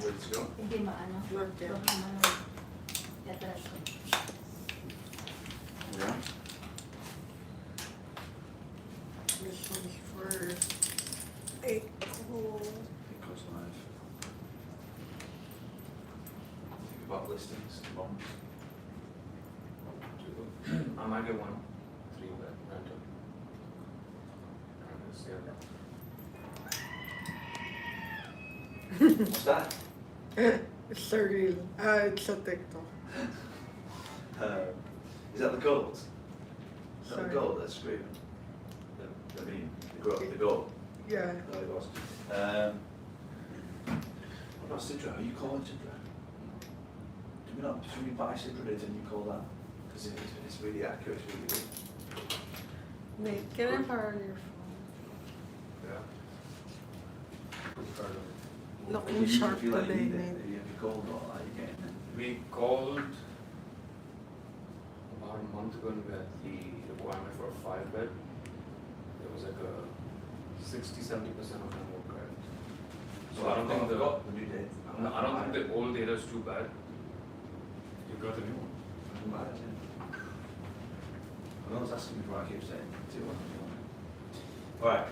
Ready to go? Hindi maano. Not yet. Baka maano. Yatras ko. Yeah. This one's for April. Because live. Think about listings, bonds. I might get one 3-bed rental. What's that? It's a reel. It's a TikTok. Is that the gold? Is that Sorry. the gold that's screaming? I mean, the gold. Yeah. There it was. What about Sidra? Are you calling Sidra? Should we buy Sidra and you call that? Because it's really accurate, it's really good. Nate, can I borrow your phone? Yeah. Put the card on. Looking You sharp feel like you today, need it. Nate. Have you called or are you getting it? We called about a month ago and we had the requirement for a 5-bed. There was like a 60-70% of them were correct. So I don't think I've got the new date. I don't think the old data is too bad. You got the new one. I'm mad, yeah. I was asking before I keep saying 2-1. Alright,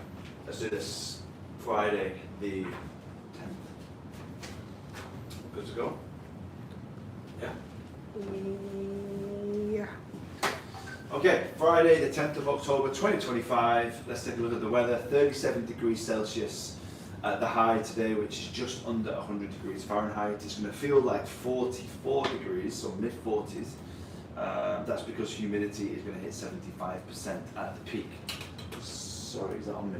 let's do this. Friday the 10th. Good to go? Yeah? Yeah. Okay, Friday the 10th of October 2025. Let's take a look at the weather. 37 degrees Celsius at the high today, which is just under 100 degrees Fahrenheit. It's going to feel like 44 degrees, so mid-40s. That's because humidity is going to hit 75% at the peak. Sorry, is that on me?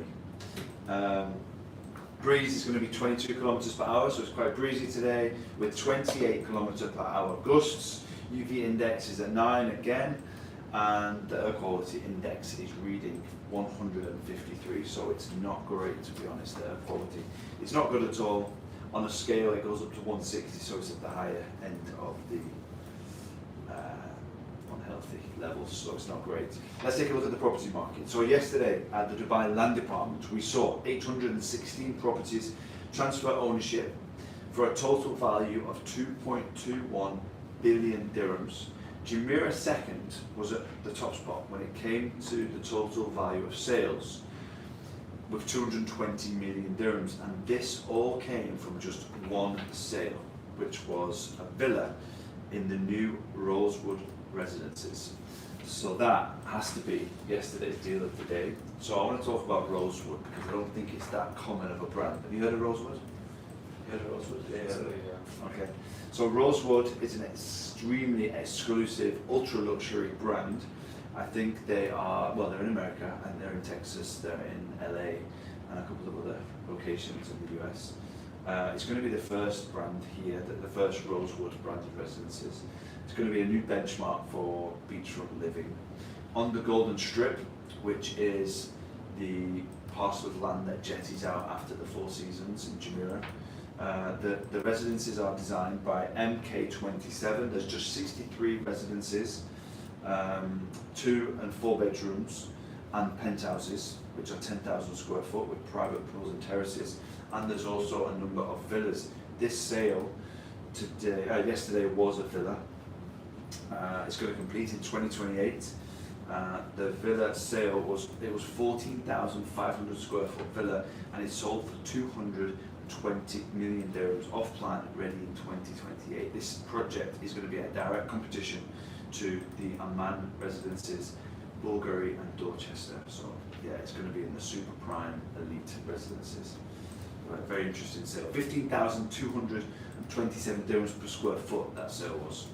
Breeze is going to be 22 kilometers per hour, so it's quite breezy today with 28 kilometers per hour gusts. UV index is at 9 again, and the air quality index is reading 153, so it's not great, to be honest, the air quality. It's not good at all. On a scale, it goes up to 160, so it's at the higher end of the unhealthy levels, so it's not great. Let's take a look at the property market. So yesterday at the Dubai Land Department, we saw 816 properties transfer ownership for a total value of 2.21 billion dirhams. Jumeirah second was at the top spot when it came to the total value of sales with 220 million dirhams, and this all came from just one sale, which was a villa in the new Rosewood Residences. So that has to be yesterday's deal of the day. So I want to talk about Rosewood because I don't think it's that common of a brand. Have you heard of Rosewood? You heard of Rosewood? Yeah. Okay. So Rosewood is an extremely exclusive, ultra-luxury brand. I think they are, well, they're in America and they're in Texas, they're in LA and a couple of other locations in the US. It's going to be the first brand here, the first Rosewood branded residences. It's going to be a new benchmark for beachfront living. On the Golden Strip, which is the parcel of land that jetties out after the Four Seasons in Jumeirah, the residences are designed by MK27. There's just 63 residences, 2 and 4 bedrooms and penthouses, which are 10,000 square foot with private pools and terraces. And there's also a number of villas. This sale today, yesterday was a villa. It's going to complete in 2028. The villa sale was 14,500 square foot villa, and it sold for 220 million dirhams off plan, ready in 2028. This project is going to be a direct competition to the Amman residences, Bulgari and Dorchester. So yeah, it's going to be in the super prime elite residences. Right, very interesting sale. 15,227 dirhams per square foot that sale was.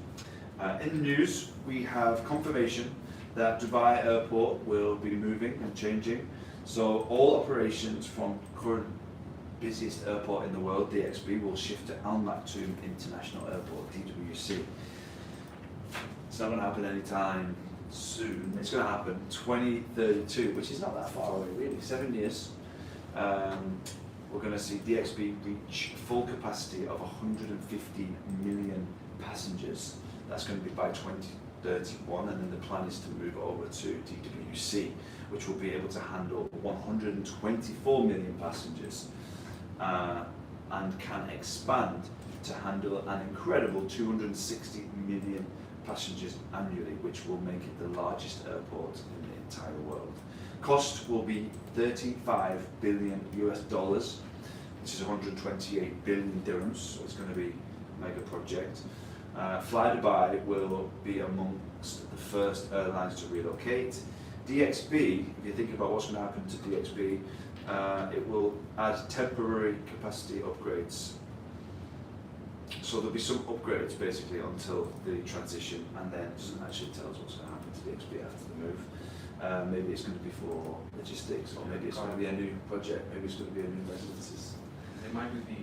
In the news, we have confirmation that Dubai Airport will be moving and changing. So all operations from current busiest airport in the world, DXB, will shift to Al Maktoum International Airport, DWC. It's not going to happen anytime soon. It's going to happen 2032, which is not that far away really, 7 years. We're going to see DXB reach full capacity of 150 million passengers. That's going to be by 2031, and then the plan is to move over to DWC, which will be able to handle 124 million passengers. And and can expand to handle an incredible 260 million passengers annually, which will make it the largest airport in the entire world. Cost will be $35 billion US dollars, which is 128 billion dirhams, so it's going to be a mega project. Fly Dubai will be amongst the first airlines to relocate. DXB, if you think about what's going to happen to DXB, it will add temporary capacity upgrades. So there'll be some upgrades basically until the transition, and then it doesn't actually tell us what's going to happen to DXB after the move. Maybe it's going to be for logistics, or maybe it's going to be a new project, maybe it's going to be a new residences. It might be the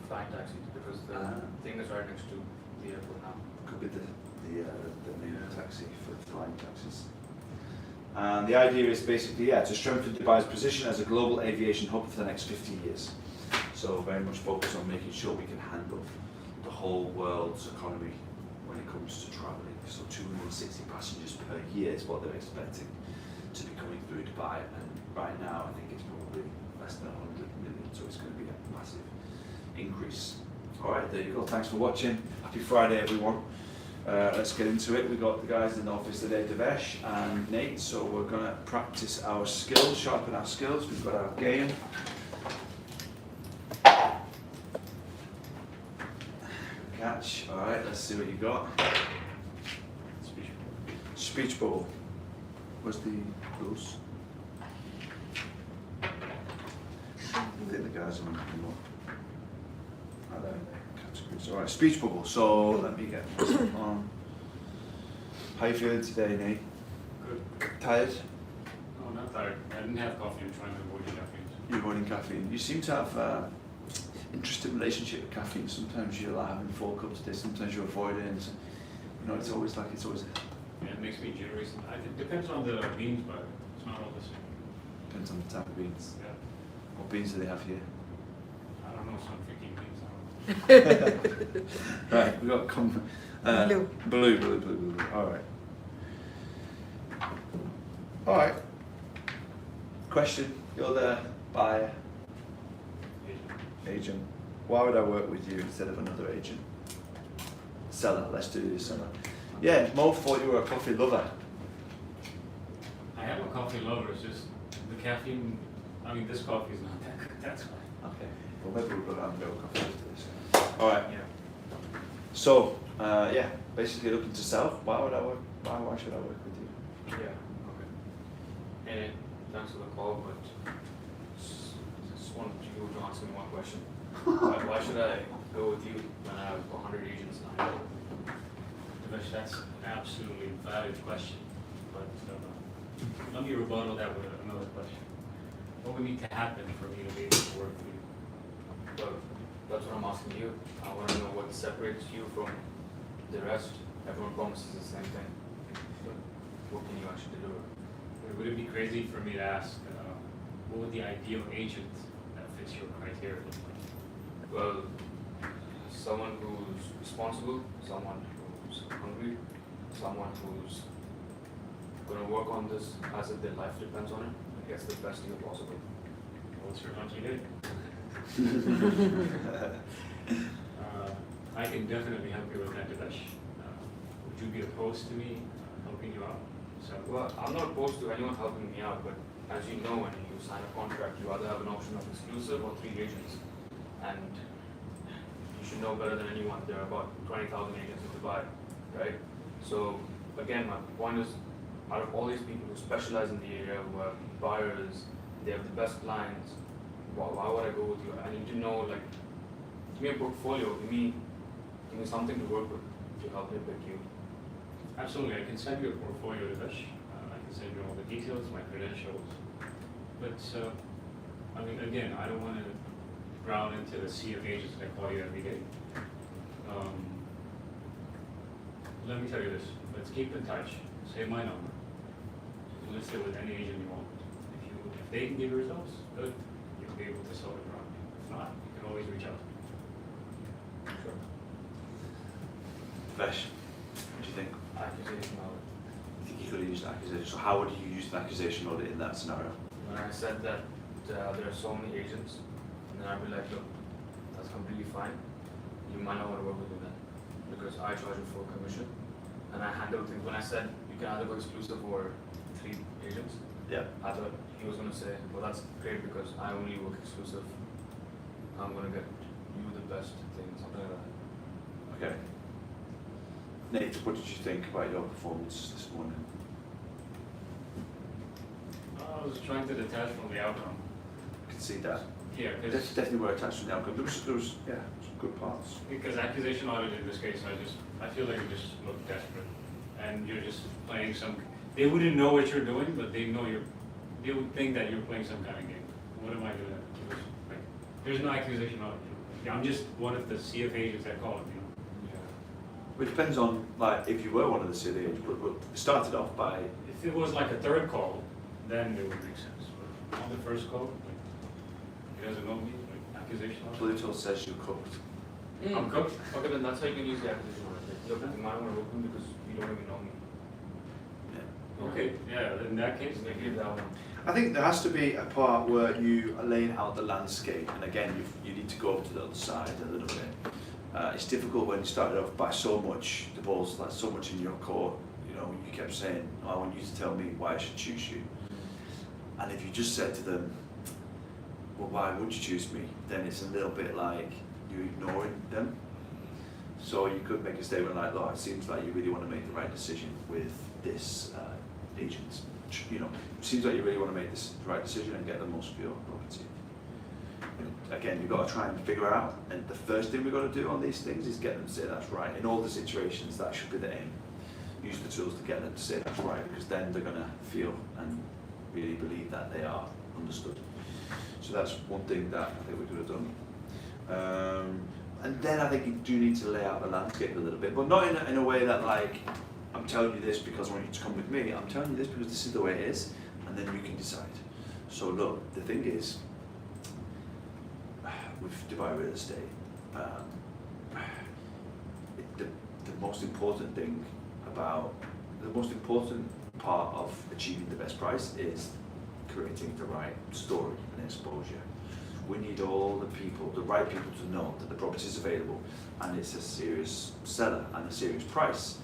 flying taxis because the thing is right next to the airport now. Could be the new taxi for flying taxis. And the idea is basically, to strengthen Dubai's position as a global aviation hub for the next 50 years. So very much focus on making sure we can handle the whole world's economy when it comes to travelling. So 260 passengers per year is what they're expecting to be coming through Dubai, and right now I think it's probably less than 100 million, so it's going to be a massive increase. Alright, there you go. Thanks for watching. Happy Friday, everyone. Let's get into it. We've got the guys in the office today, Devesh and Nate, so we're going to practice our skills, sharpen our skills. We've got our game. Catch. Alright, let's see what you got. Speech bubble. Where's the rules? I think the guys are on categories. Alright, speech bubble. So let me get this on. How you feeling today, Nate? Good. Tired? No, not tired. I didn't have coffee. I'm trying to avoid caffeine. You're avoiding caffeine. You seem to have interesting relationship with caffeine. Sometimes you're like having 4 cups a day, sometimes you avoid it. And so, it's always. Yeah, it makes me jittery. It depends on the beans, but it's not all the same. Depends on the type of beans. Yeah. What beans do they have here? I don't know, some freaking beans. Right, we got blue. All right. Question: you're the buyer, agent. Why would I work with you instead of another agent? Seller. Let's do this seller. Yeah, Mo thought you were a coffee lover. I am a coffee lover. It's just the caffeine. I mean, this coffee is not that good. That's why. Okay. Well, maybe we'll go down and go coffee after this. All right. Yeah. So, basically looking to sell. Why should I work with you? Yeah. Okay. And thanks for the call, but just wanted you to answer me one question. Why should I go with you when I have 100 agents now? That's an absolutely valid question, but let me rebuttal that with another question. What would need to happen for me to be able to work with you? Well, that's what I'm asking you. I want to know what separates you from the rest. Everyone promises the same thing, but what can you actually deliver? Would it be crazy for me to ask, what would the ideal agent that fits your criteria look like? Well, someone who's responsible, someone who's hungry, someone who's going to work on this as if their life depends on it and gets the best deal possible. What's your hunch you did? I can definitely help you with that, Devesh. Would you be opposed to me helping you out? So, Well, I'm not opposed to anyone helping me out, but as you know, when you sign a contract, you either have an option of exclusive or 3 agents. And you should know better than anyone, there are about 20,000 agents in Dubai, right? So, again, my point is, out of all these people who specialize in the area, who are buyers, they have the best clients, why would I go with you? I need to know, like, give me a portfolio, give me something to work with to help me pick you. absolutely, I can send you a portfolio, Devesh. I can send you all the details, my credentials. But, I mean, again, I don't want to drown into the sea of agents that call you every day. Let me tell you this, let's keep in touch, save my number. You can list it with any agent you want. If they can give you results, good, you'll be able to sell the property. If not, you can always reach out to me. Sure. Vesh, what do you think? Accusation audit. You think you could have used an accusation? So how would you use an accusation audit in that scenario? When I said that there are so many agents, and then I'd be like, look, that's completely fine. You might not want to work with me then, because I charge you full commission, and I handle things. When I said you can either go exclusive or 3 agents, Yeah. I thought he was gonna say, well, that's great because I only work exclusive. I'm gonna get you the best thing, something like that. Okay. Nate, what did you think about your performance this morning? I was trying to detach from the outcome. I can see that. Yeah, Definitely were attached to the outcome. There was some good parts. because accusation audit in this case, I feel like you just look desperate, and you're just playing some. They wouldn't know what you're doing, but they know they would think that you're playing some kind of game. What am I doing? Like, there's no accusation audit. Yeah, I'm just one of the CF agents that call it. It depends on like if you were one of the city agents, but it started off by If it was like a third call, then it would make sense. But on the first call, like, he doesn't know me, like accusation audit. Pluto says you cooked. I'm cooked. Okay, then that's how you can use the acquisition order. Like, look, you might want to work with me because you don't even know me. Yeah. Okay, yeah, in that case, Maybe that one. I think there has to be a part where you are laying out the landscape, and again, you need to go over to the other side a little bit. It's difficult when you started off by so much, the ball's like so much in your court. You know, you kept saying, oh, I want you to tell me why I should choose you. And if you just said to them, well, why would you choose me? Then it's a little bit like you're ignoring them. So you could make a statement like, look, it seems like you really want to make the right decision with this agent. You know, it seems like you really want to make the right decision and get the most for your property. Again, you've got to try and figure out, and the first thing we've got to do on these things is get them to say that's right. In all the situations, that should be the aim. Use the tools to get them to say that's right, because then they're going to feel and really believe that they are understood. So that's one thing that I think we could have done. And then I think you do need to lay out the landscape a little bit, but not in a way that like, I'm telling you this because I want you to come with me. I'm telling you this because this is the way it is, and then you can decide. So look, the thing is, with Dubai real estate, the most important thing about, the most important part of achieving the best price is creating the right story and exposure. We need all the people, the right people to know that the property is available and it's a serious seller and a serious price.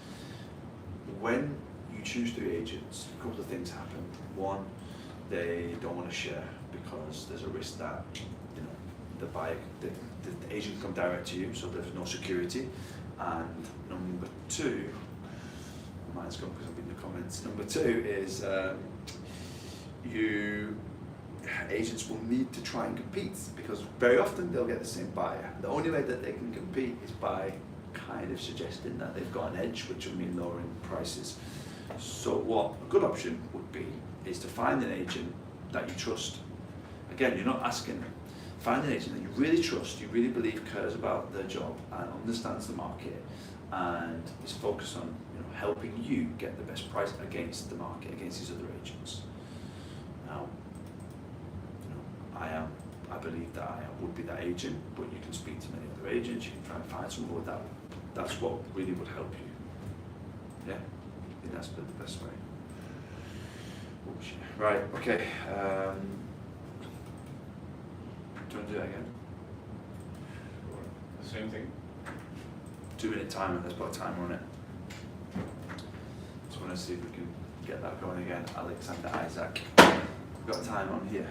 When you choose 3 agents, a couple of things happen. One, they don't want to share because there's a risk that the buyer, the agent can come direct to you, so there's no security. And number 2, mine's gone because I've been in the comments. Number 2 is agents will need to try and compete because very often they'll get the same buyer. The only way that they can compete is by kind of suggesting that they've got an edge, which will mean lowering prices. So what a good option would be is to find an agent that you trust. Again, you're not asking. Find an agent that you really trust, you really believe cares about their job and understands the market and is focused on helping you get the best price against the market, against these other agents. Now, I believe that I would be that agent, but you can speak to many other agents, you can try and find someone with that. That's what really would help you. Yeah, I think that's the best way. Oh, shit. Right, okay. Do you want to do that again? The same thing. 2-minute timer, let's put a timer on it. Just want to see if we can get that going again. Alexander Isaac. We've got a time on here.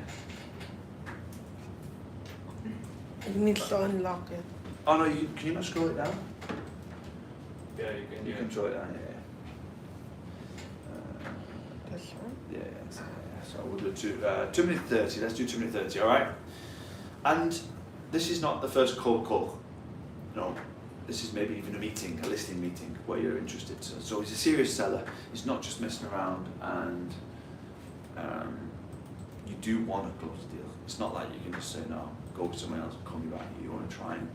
It needs to unlock it. Oh no, can you not scroll it down? Yeah, you can. You Yeah. can scroll it down, yeah. This one? Yeah, so we'll do 2 minute 30, let's do 2 minute 30, alright? And this is not the first cold call. No, this is maybe even a meeting, a listing meeting where you're interested. So he's a serious seller. He's not just messing around, and you do want to close the deal. It's not like you can just say no, go with someone else and call me back. You want to try and.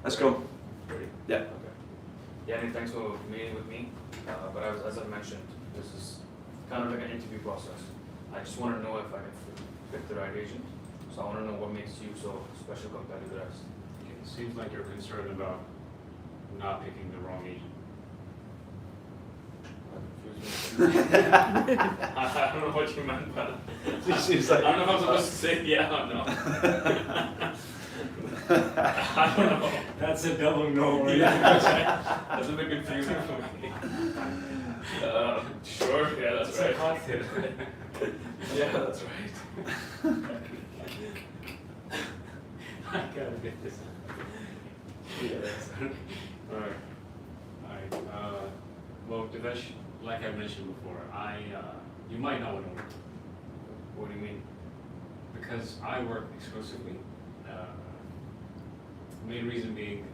Let's go. Ready? Yeah. Okay. Yeah, and thanks for meeting with me. But as I mentioned, this is kind of like an interview process. I just want to know if I can pick the right agent. So I want to know what makes you so special compared to the rest. It seems like you're concerned about not picking the wrong agent. That confused me. I don't know what you meant by that. It seems like I don't know if I'm supposed to say yeah or no. I don't know. That's a double no. Right? That's a bit confusing for me. Sure, yeah, that's right. cocktail. Yeah, that's right. I gotta get this. Yeah. Alright. Alright, well, Devesh, like I mentioned before, you might not want to work What do you mean? because I work exclusively. Main reason being,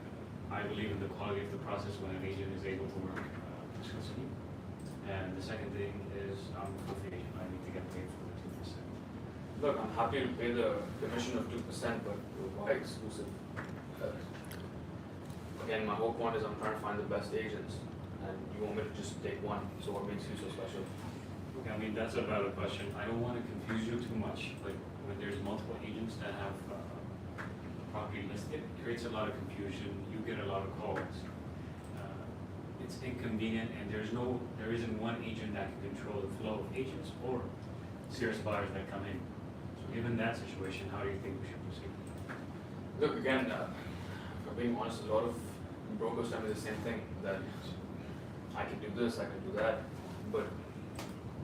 I believe in the quality of the process when an agent is able to work exclusively. And the second thing is, I'm a full agent, I need to get paid for the 2%. Look, I'm happy to pay the commission of 2%, but why exclusive? Again, my whole point is I'm trying to find the best agents, and you want me to just take one, so what makes you so special? Okay, I mean, that's a valid question. I don't want to confuse you too much, but when there's multiple agents that have property listed, it creates a lot of confusion. You get a lot of calls. It's inconvenient, and there isn't one agent that can control the flow of agents or serious buyers that come in. So given that situation, how do you think we should proceed? Look, again, for being honest, a lot of brokers tell me the same thing, that I can do this, I can do that, but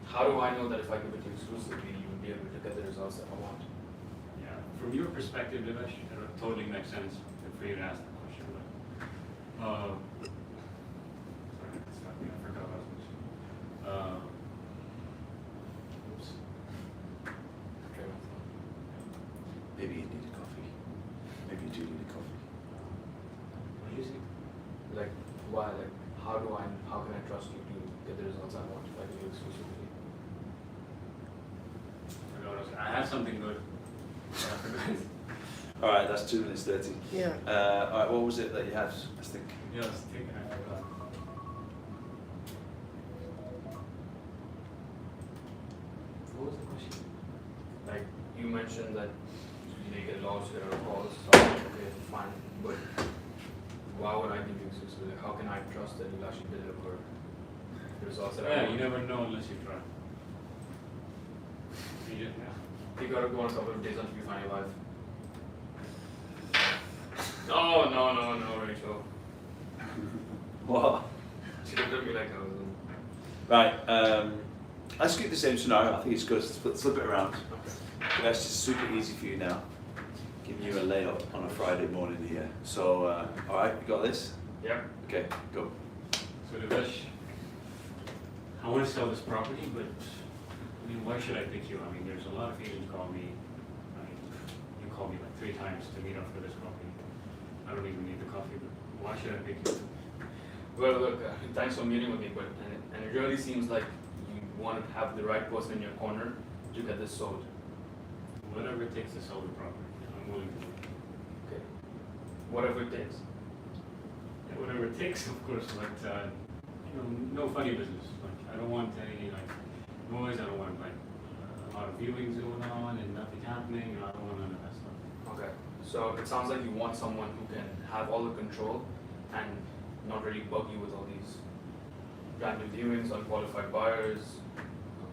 how do I know that if I give it to you exclusively, you will be able to get the results that I want? Yeah, from your perspective, Divesh, it totally makes sense for you to ask the question. But, sorry, stop me, I forgot what I was going to say. Oops. Okay. Maybe you need a coffee. Maybe you do need a coffee. What do you think? Like, why? Like, how can I trust you to get the results I want if I give you exclusively? I have something good. All right, that's 2 minutes 30. Yeah. All right, what was it that you had? I think. Yeah, let's take it. What was the question? Like, you mentioned that you get lost, you get out of calls, so I'm like, okay, fine, but why would I give you exclusively? How can I trust that you'll actually deliver the results that I Yeah, want? you never know unless you try. You just, yeah. You gotta go on a couple of days until you find your wife. No, Rachel. What? She looked at me like I was Right, let's keep the same scenario. I think it's good. Flip it around. That's just super easy for you now. Giving you a layup on a Friday morning here. So, all right, you got this? Yeah. Okay, go. So Devesh, I want to sell this property, but I mean, why should I pick you? I mean, there's a lot of agents call me. I mean, you called me like 3 times to meet up for this property. I don't even need the coffee, but why should I pick you? Well, look, thanks for meeting with me, but and it really seems like you want to have the right person in your corner to get this sold. Whatever it takes to sell the property, I'm willing to do it. Okay. Whatever it takes. Yeah, whatever it takes, of course, but no funny business. Like, I don't want any like noise. I don't want like a lot of viewings going on and nothing happening. I don't want none of that stuff. Okay. So it sounds like you want someone who can have all the control and not really bug you with all these random viewings, unqualified buyers,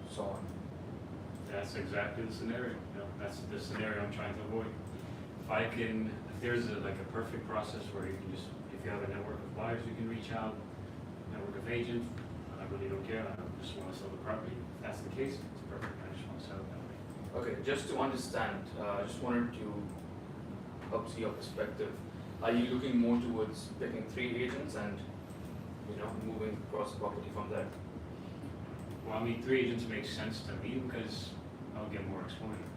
so on. That's exactly the scenario. That's the scenario I'm trying to avoid. If there's like a perfect process where you can just, if you have a network of buyers, you can reach out, network of agents. I really don't care. I just want to sell the property. If that's the case, it's perfect. I just want to sell it that way. Okay, just to understand, I just wanted to help see your perspective. Are you looking more towards picking 3 agents and, moving across the property from there? Well, I mean, 3 agents makes sense to me because I'll get more exposure.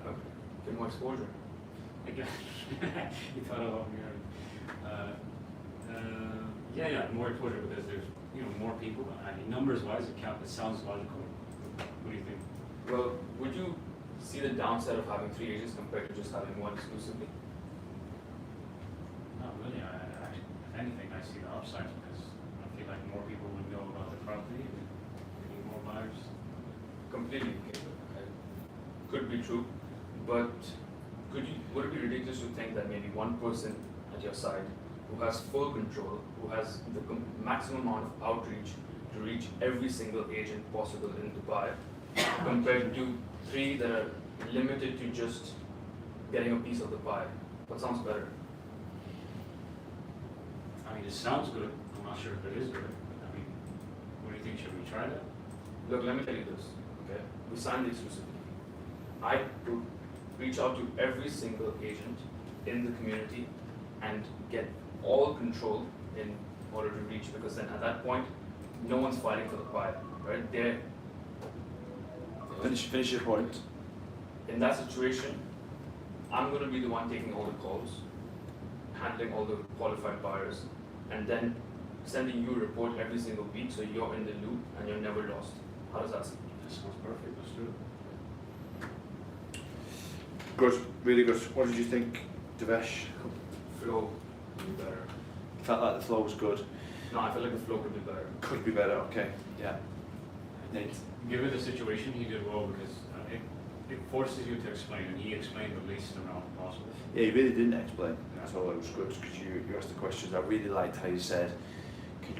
Okay. Get more exposure. Again, you thought about me. Yeah, more exposure because there's more people. I mean, numbers-wise, it sounds logical. What do you think? Well, would you see the downside of having 3 agents compared to just having one exclusively? Not really. Actually, if anything, I see the upsides because I feel like more people would know about the property and we need more buyers. Completely. Okay. Could be true, but would it be ridiculous to think that maybe one person at your side who has full control, who has the maximum amount of outreach to reach every single agent possible in Dubai, compared to 3 that are limited to just getting a piece of the pie? What sounds better? I mean, it sounds good, I'm not sure if it is good, I mean, what do you think, should we try that? Look, let me tell you this, okay? We signed the exclusivity. I would reach out to every single agent in the community and get all control in order to reach, because then at that point, no one's fighting for the pie, right? They're, Finish your point. in that situation, I'm gonna be the one taking all the calls, handling all the qualified buyers, and then sending you a report every single week so you're in the loop and you're never lost. How does that sound? That sounds perfect, let's do it. Good, really good. What did you think, Devesh? Flow could be better. Felt like the flow was good. No, I feel like the flow could be better. Could be better, okay, yeah. Nate? Given the situation, he did well because it forces you to explain, and he explained the least amount possible. Yeah, you really didn't explain. That's all. It was good because you asked the questions. I really liked how you said,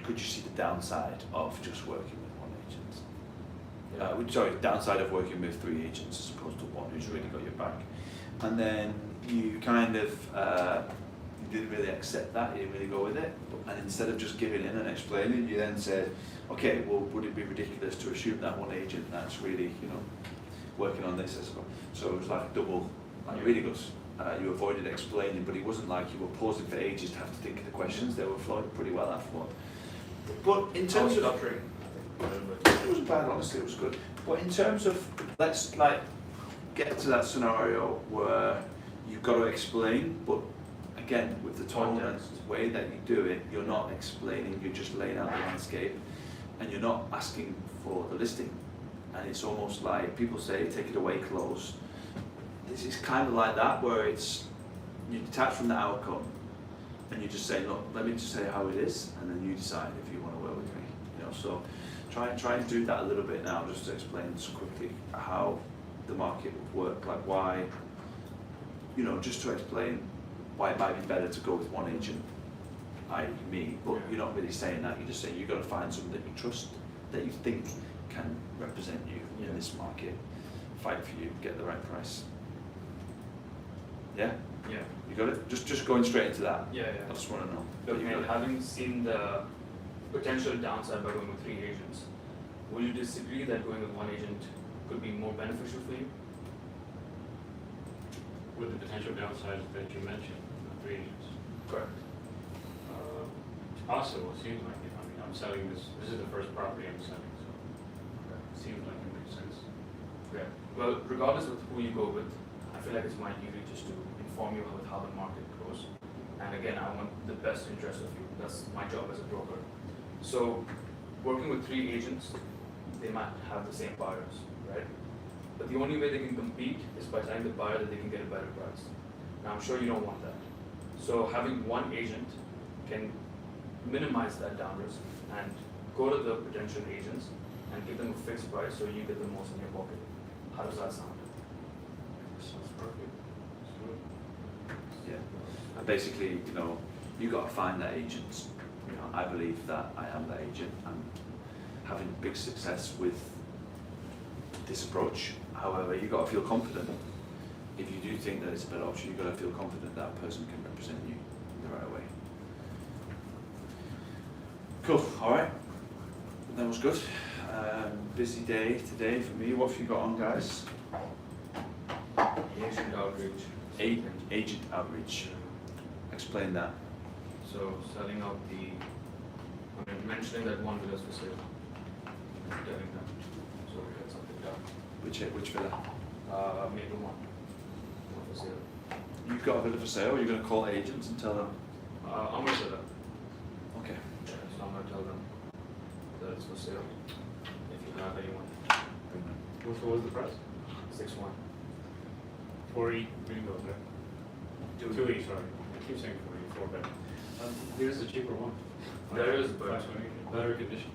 could you see the downside of just working with one agent? Sorry, downside of working with 3 agents as opposed to one who's really got your back. And then you kind of you didn't really accept that. You didn't really go with it. And instead of just giving in and explaining, you then said, okay, well, would it be ridiculous to assume that one agent that's really, working on this as well? So it was like double, like really good. You avoided explaining, but it wasn't like you were pausing for ages to have to think of the questions. They were flowing pretty well afterward. But in terms of stuttering, it wasn't bad, honestly, it was good. But in terms of, let's get to that scenario where you've got to explain, but again, with the tone and way that you do it, you're not explaining, you're just laying out the landscape, and you're not asking for the listing. And it's almost like people say, take it away close. This is kind of like that, where it's, you detach from the outcome, and you just say, look, let me just say how it is, and then you decide if you want to work with me. So try and do that a little bit now, just to explain just quickly how the market would work, like why, just to explain why it might be better to go with one agent, i.e. me, but you're not really saying that, you're just saying you've got to find someone that you trust, that you think can represent you in this market, fight for you, get the right price. Yeah? Yeah. You got it? Just going straight into that. Yeah. I just want to know. Look, that you man, got it. having seen the potential downside by going with 3 agents, would you disagree that going with one agent could be more beneficial for you? With the potential downsides that you mentioned, the 3 agents. Correct. It's possible, it seems like it. I mean, I'm selling this is the first property I'm selling, so it seems like it makes sense. Okay. Well, regardless of who you go with, I feel like it's my duty just to inform you with how the market goes. And again, I want the best interest of you. That's my job as a broker. So, working with 3 agents, they might have the same buyers, right? But the only way they can compete is by telling the buyer that they can get a better price. Now, I'm sure you don't want that. So, having one agent can minimize that down risk and go to the potential agents and give them a fixed price so you get the most in your pocket. How does that sound? Sounds perfect. Let's do it. Yeah. And basically, you got to find that agent. I believe that I am that agent. I'm having big success with this approach. However, you got to feel confident. If you do think that it's a better option, you've got to feel confident that person can represent you in the right way. Cool. All right. That was good. Busy day today for me. What have you got on, guys? Agent outreach. Agent outreach. Explain that. So selling out mentioning that one villa is for sale. And telling them, so we get something done. Which villa? Maybe one for sale. You've got a villa for sale. You're going to call agents and tell them. I'm gonna sell that. Okay. Yeah, so I'm gonna tell them that it's for sale. If you have anyone, What was the price? 6-1. 4 each, windows, right? 2 each, sorry. I keep saying 4 bed. Here's the cheaper one. There is, but- Better condition.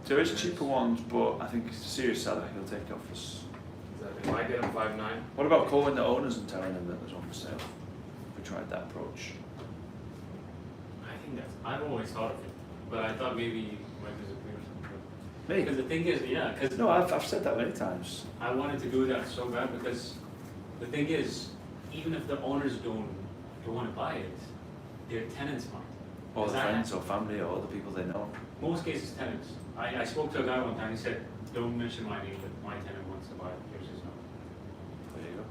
There is cheaper ones, but I think it's a serious seller. He'll take offers. Exactly. If I get them 5-9, What about calling the owners and telling them that there's one for sale? We tried that approach. I think I've always thought of it, but I thought maybe you might disagree or something. Me? Because the thing is, because No, I've said that many times. I wanted to do that so bad because the thing is, even if the owners don't don't want to buy it, their tenants might. Or Because the I- friends or family or other people they know. Most cases tenants. I spoke to a guy one time, he said, don't mention my name, but my tenant wants to buy it, here's his number. There you go.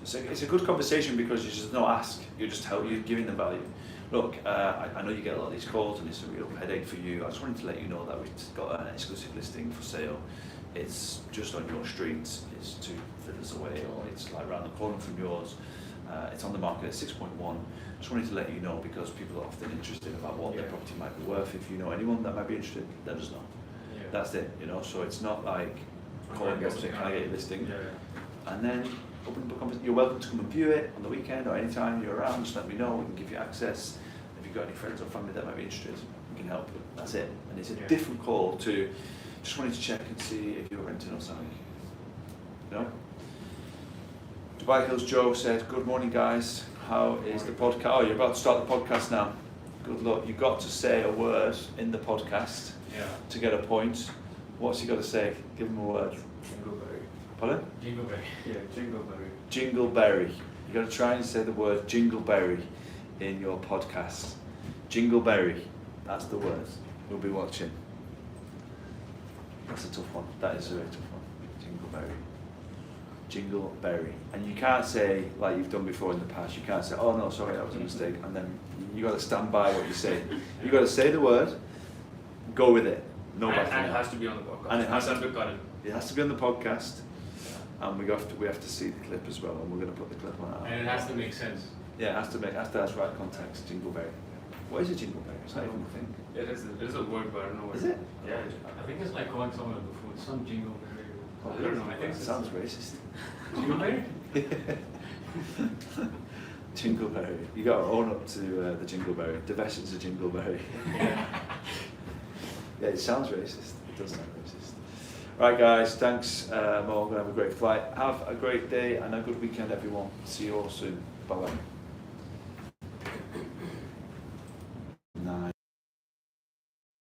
So it's a good conversation because you just not ask, you're just you're giving them value. Look, I know you get a lot of these calls and it's a real headache for you. I just wanted to let you know that we've got an exclusive listing for sale. It's just on your street, it's 2 fiddles away, or it's like around the corner from yours. It's on the market at 6.1. Just wanted to let you know because people are often interested about what their Yeah. property might be worth. If you know anyone that might be interested, let us know. Yeah. That's it, you know. So it's not like calling up saying, "Can I get your listing?" Yeah. And then open up a conversation. You're welcome to come and view it on the weekend or anytime you're around. Just let me know. We can give you access. If you've got any friends or family that might be interested, we can help. That's it. And it's a Yeah. different call to just wanted to check and see if you're renting or selling. You know? Dubai Hills Joe said, "Good morning, guys. How is the podcast?" Oh, you're about to start the podcast now. Good luck. You've got to say a word in the podcast Yeah. to get a point. What's he got to say? Give him a word. Jingleberry. Pardon? Jingleberry. Yeah, Jingleberry. Jingleberry. You got to try and say the word Jingleberry in your podcast. Jingleberry. That's the word. We'll be watching. That's a tough one. That is a very tough one. Jingleberry. Jingleberry. And you can't say, like you've done before in the past, you can't say, "Oh no, sorry, that was a mistake," and then you got to stand by what you say. You got to say the word, go with it. No and, backing and it out. has to be on the podcast. And it has That's to- under Karan. It has to be on the podcast, and we have to see the clip as well, and we're going to put the clip on. And it has to make sense. Yeah, it has to have right context. Jingleberry. What is a jingleberry? It's not even a thing. It is a word, but I don't know what Is it? Yeah. I think it's like calling someone on the phone, some jingleberry. Oh, I don't know, I think It it's sounds racist. Jingleberry? Jingleberry. You got to own up to the jingleberry. Devesh is a jingleberry. Yeah. Yeah, it sounds racist. It does sound racist. Right, guys. Thanks, Mo. I'm going to have a great flight. Have a great day and a good weekend, everyone. See you all soon. Bye-bye.